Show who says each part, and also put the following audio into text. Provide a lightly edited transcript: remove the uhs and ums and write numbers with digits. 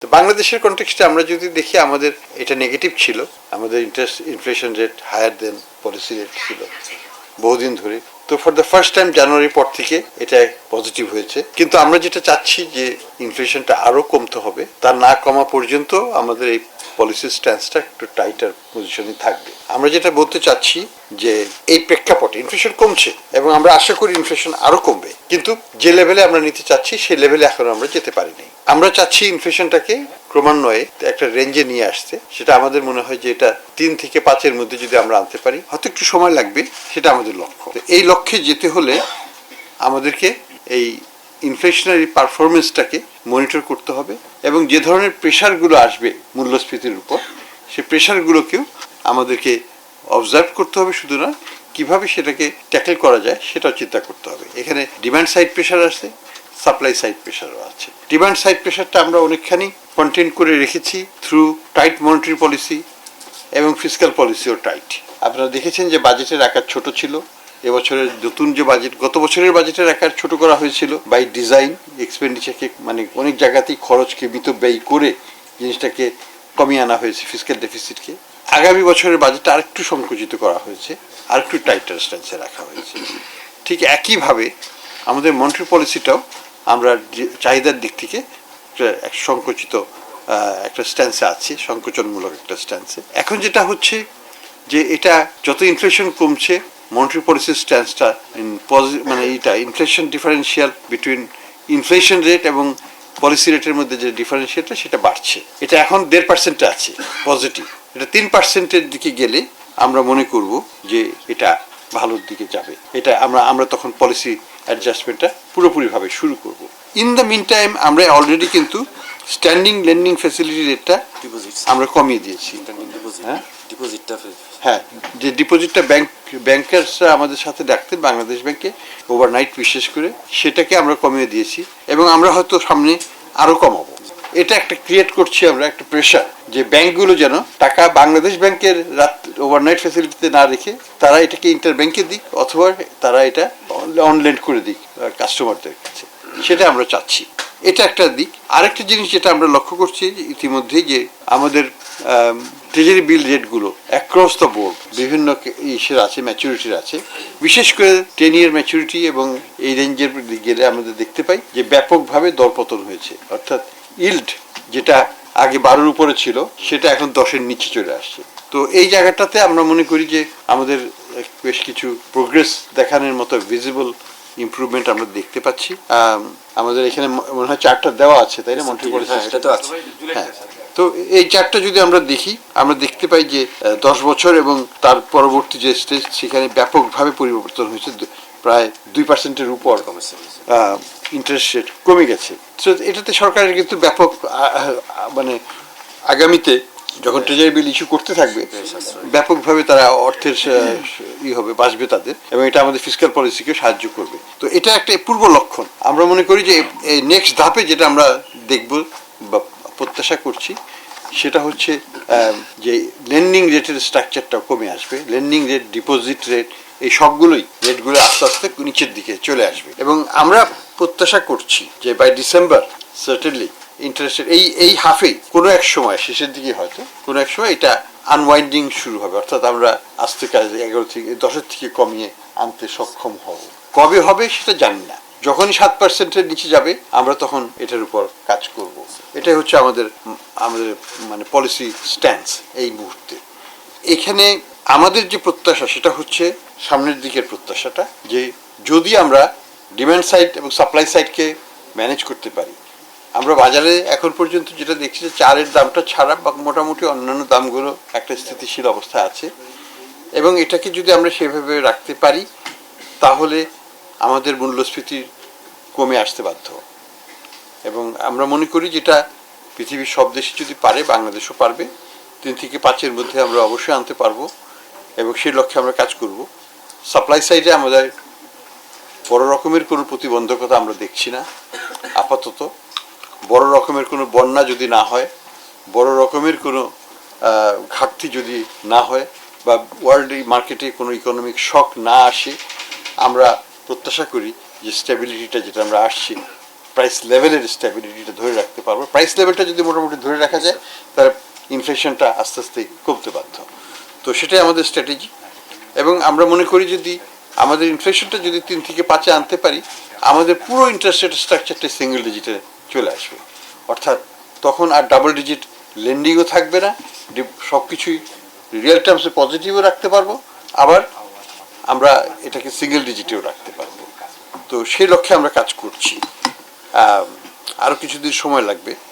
Speaker 1: তো বাংলাদেশের কনটেক্সটে আমরা যদি দেখি আমাদের এটা নেগেটিভ ছিল, আমাদের inflation rate higher than policy rate ছিল বহুদিন ধরে। তো ফর দ্য ফার্স্ট টাইম জানুয়ারির পর থেকে এটা পজিটিভ হয়েছে, কিন্তু আমরা যেটা চাচ্ছি যে ইনফ্লেশনটা আরো কমতে হবে, তা না কমা পর্যন্ত আমাদের এই পলিসির স্ট্যান্সটা একটু টাইটার পজিশনে থাকবে। আমরা যেটা বলতে চাচ্ছি যে এই প্রেক্ষাপটে ইনফ্লেশন কমছে এবং আমরা আশা করি ইনফ্লেশন আরো কমবে, কিন্তু যে লেভেলে আমরা নিতে চাচ্ছি সেই লেভেলে এখনো আমরা যেতে পারিনি। আমরা চাচ্ছি ইনফ্লেশনটাকে ক্রমান্বয়ে একটা রেঞ্জে নিয়ে আসতে। সেটা আমাদের মনে হয় যে এটা 3 থেকে 5-এর মধ্যে যদি আমরা আনতে পারি, হয়তো একটু সময় লাগবে, সেটা আমাদের লক্ষ্য। এই লক্ষ্যে যেতে হলে আমাদেরকে এই ইনফ্লেশনারি পারফরমেন্সটাকে মনিটর করতে হবে এবং যে ধরনের প্রেশারগুলো আসবে মূল্যস্ফীতির উপর, সেই প্রেশারগুলোকেও আমাদেরকে অবজার্ভ করতে হবে। শুধু না, কিভাবে সেটাকে ট্যাকেল করা যায় সেটাও চিন্তা করতে হবে। এখানে ডিমান্ড সাইড প্রেশার আছে, সাপ্লাই সাইড প্রেশারও আছে। ডিমান্ড সাইড প্রেশারটা আমরা অনেকখানি কন্টেন করে রেখেছি থ্রু টাইট মনিটারি পলিসি এবং ফিসক্যাল পলিসিও টাইট। আপনারা দেখেছেন যে বাজেটের আকার ছোট ছিল। এবছরের নতুন যে বাজেট, গত বছরের বাজেটের আকার ছোট করা হয়েছিল বাই ডিজাইন। এক্সপেন্ডিচারকে মানে অনেক জায়গাতেই খরচকে মিতব্যয়ী করে জিনিসটাকে কমিয়ে আনা হয়েছে, ফিসক্যাল ডেফিসিটকে। আগামী বছরের বাজেটটা আরেকটু সংকুচিত করা হয়েছে, আরেকটু টাইটার স্ট্যান্সে রাখা হয়েছে। ঠিক একইভাবে আমাদের মনিটারি পলিসিটাও আমরা চাহিদার দিক থেকে সংকুচিত একটা স্ট্যান্সে আছে, সংকোচনমূলক একটা স্ট্যান্সে। এখন যেটা হচ্ছে যে এটা যত ইনফ্লেশন কমছে, মনিটারি পলিসির স্ট্যান্সটা মানে এইটা inflation differential between inflation rate এবং পলিসি রেটের মধ্যে যে ডিফারেন্সিয়ালটা সেটা বাড়ছে। এটা এখন 1.5% আছে পজিটিভ। এটা 3%-এর দিকে গেলে আমরা মনে করব যে এটা ভালোর দিকে যাবে। এটা আমরা তখন পলিসি অ্যাডজাস্টমেন্টটা পুরোপুরিভাবে শুরু করব। ইন দ্য মিন টাইম আমরা অলরেডি কিন্তু স্ট্যান্ডিং লেন্ডিং ফ্যাসিলিটি রেটটা আমরা কমিয়ে দিয়েছি। হ্যাঁ, যে ডিপোজিটটা ব্যাংকার্সরা আমাদের সাথে রাখতেন বাংলাদেশ ব্যাংকে ওভারনাইট বিশেষ করে, সেটাকে আমরা কমিয়ে দিয়েছি এবং আমরা হয়তো সামনে আরো কমাবো। এটা একটা ক্রিয়েট করছি আমরা একটা প্রেশার যে ব্যাংকগুলো যেন টাকা বাংলাদেশ ব্যাংকের ওভারনাইট ফ্যাসিলিটিতে না রেখে তারা এটাকে ইন্টার ব্যাংকে দিক, অথবা তারা এটা অনলেন্ড করে দিক কাস্টমারদের কাছে। সেটা আমরা চাচ্ছি। এটা একটা দিক। আরেকটা জিনিস যেটা আমরা লক্ষ্য করছি ইতিমধ্যেই, যে আমাদের ট্রেজারি বিল রেটগুলো অ্যাক্রস দ্য বোর্ড বিভিন্ন ইসের আছে, ম্যাচুরিটির আছে। বিশেষ করে 10 year ম্যাচুরিটি এবং এই রেঞ্জের গেলে আমাদের দেখতে পাই যে ব্যাপকভাবে দরপতন হয়েছে। অর্থাৎ ইল্ড যেটা আগে 12-এর উপরে ছিল, সেটা এখন 10-এর নিচে চলে আসছে। তো এই জায়গাটাতে আমরা মনে করি যে আমাদের বেশ কিছু প্রোগ্রেস দেখানোর মতো ভিজিবল ইমপ্রুভমেন্ট আমরা দেখতে পাচ্ছি। আমাদের এখানে মনে হয় চার্টটা দেওয়া আছে, তাই না? মন্ট্রি পলিসি হ্যাঁ। তো এই চার্টটা যদি আমরা দেখি, আমরা দেখতে পাই যে 10 বছর এবং তার পরবর্তী যে স্টেজ, সেখানে ব্যাপকভাবে পরিবর্তন হয়েছে। প্রায় 2%-এর উপর ইন্টারেস্ট রেট কমে গেছে। তো এটাতে সরকারের কিন্তু ব্যাপক মানে আগামীতে যখন ট্রেজারি বিল ইস্যু করতে থাকবে, ব্যাপকভাবে তারা অর্থের হবে, বাঁচবে তাদের, এবং এটা আমাদের ফিসক্যাল পলিসিকে সাহায্য করবে। তো এটা একটা পূর্ব লক্ষণ। আমরা মনে করি যে এই নেক্সট ধাপে যেটা আমরা দেখব বা প্রত্যাশা করছি, সেটা হচ্ছে যে লেন্ডিং রেটের স্ট্রাকচারটা কমে আসবে। লেন্ডিং রেট, ডিপোজিট রেট, এই সবগুলোই রেটগুলো আস্তে আস্তে নিচের দিকে চলে আসবে এবং আমরা প্রত্যাশা করছি যে বাই ডিসেম্বর সার্টেনলি ইন্টারেস্টের এই হাফেই কোনো এক সময় শেষের দিকে হয়তো কোনো এক সময় এটা আনওয়াইন্ডিং শুরু হবে। অর্থাৎ আমরা আস্তে কাজে 11 থেকে 10-এর থেকে কমিয়ে আনতে সক্ষম হব। কবে হবে সেটা জানি না। যখনই 7%-এর নিচে যাবে, আমরা তখন এটার উপর কাজ করব। এটাই হচ্ছে আমাদের মানে পলিসি স্ট্যান্স এই মুহূর্তে। এখানে আমাদের যে প্রত্যাশা, সেটা হচ্ছে সামনের দিকের প্রত্যাশাটা, যে যদি আমরা ডিমান্ড সাইড এবং সাপ্লাই সাইডকে ম্যানেজ করতে পারি। আমরা বাজারে এখন পর্যন্ত যেটা দেখছি যে চালের দামটা ছাড়া বা মোটামুটি অন্যান্য দামগুলো একটা স্থিতিশীল অবস্থায় আছে, এবং এটাকে যদি আমরা সেভাবে রাখতে পারি, তাহলে আমাদের মূল্যস্ফীতি কমে আসতে বাধ্য। এবং আমরা মনে করি যেটা পৃথিবীর সব দেশে যদি পারে, বাংলাদেশও পারবে। 3 থেকে 5-এর মধ্যে আমরা অবশ্যই আনতে পারবো এবং সেই লক্ষ্যে আমরা কাজ করব। সাপ্লাই সাইডে আমাদের বড় রকমের কোনো প্রতিবন্ধকতা আমরা দেখছি না আপাতত। বড় রকমের কোনো বন্যা যদি না হয়, বড় রকমের কোনো ঘাটতি যদি না হয়, বা ওয়ার্ল্ড মার্কেটে কোনো ইকোনমিক শক না আসে, আমরা প্রত্যাশা করি যে স্টেবিলিটিটা যেটা আমরা আসছি প্রাইস লেভেলের স্ট্যাবিলিটিটা ধরে রাখতে পারবো। প্রাইস লেভেলটা যদি মোটামুটি ধরে রাখা যায় তাহলে ইনফ্লেশনটা আস্তে আস্তে কমতে বাধ্য। তো সেটাই আমাদের স্ট্র্যাটেজি। এবং আমরা মনে করি যদি আমাদের ইনফ্লেশনটা যদি 3 থেকে 5-এ আনতে পারি, আমাদের পুরো ইন্টারেস্ট রেট স্ট্রাকচারটা সিঙ্গেল ডিজিটে চলে আসবে। অর্থাৎ তখন আর ডাবল ডিজিট লেন্ডিংও থাকবে না, সব কিছুই রিয়েল টার্মসে পজিটিভও রাখতে পারবো, আবার আমরা এটাকে সিঙ্গেল ডিজিটেও রাখতে পারবো। তো সেই লক্ষ্যে আমরা কাজ করছি। আরও কিছুদিন সময় লাগবে।